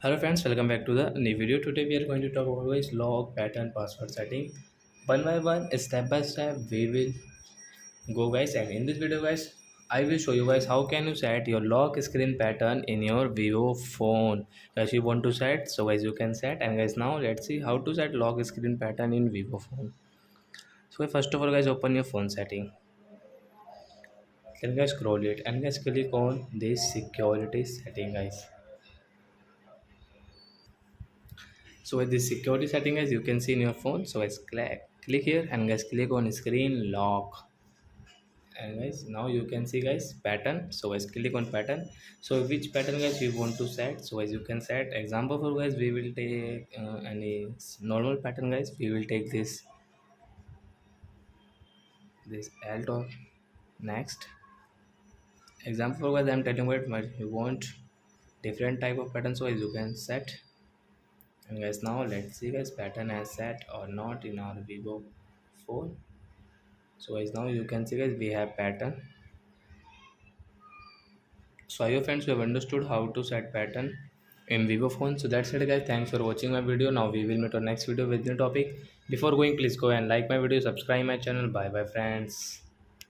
Hello friends, welcome back to the new video. Today we are going to talk about guys log pattern password setting. One by one, step by step, we will go guys. And in this video guys, I will show you guys how can you set your lock screen pattern in your Vivo phone. Guys, you want to set, so guys you can set. And guys, now let's see how to set lock screen pattern in Vivo phone. So first of all guys, open your phone setting. Then guys scroll it and guys click on this security setting guys. So with this security setting as you can see in your phone, so guys click here and guys click on screen lock. And guys now you can see guys pattern, so guys click on pattern. So which pattern guys you want to set, so as you can set example for guys we will take any normal pattern guys. We will take this alt or next example for guys. I'm telling you want different type of pattern, so as you can set. And guys now let's see guys pattern has set or not in our Vivo phone. So guys now you can see guys we have pattern. So I hope friends you have understood how to set pattern in Vivo phone. So that's it guys, thanks for watching my video. Now we will meet on next video with new topic. Before going, please go and like my video, subscribe my channel. Bye bye friends.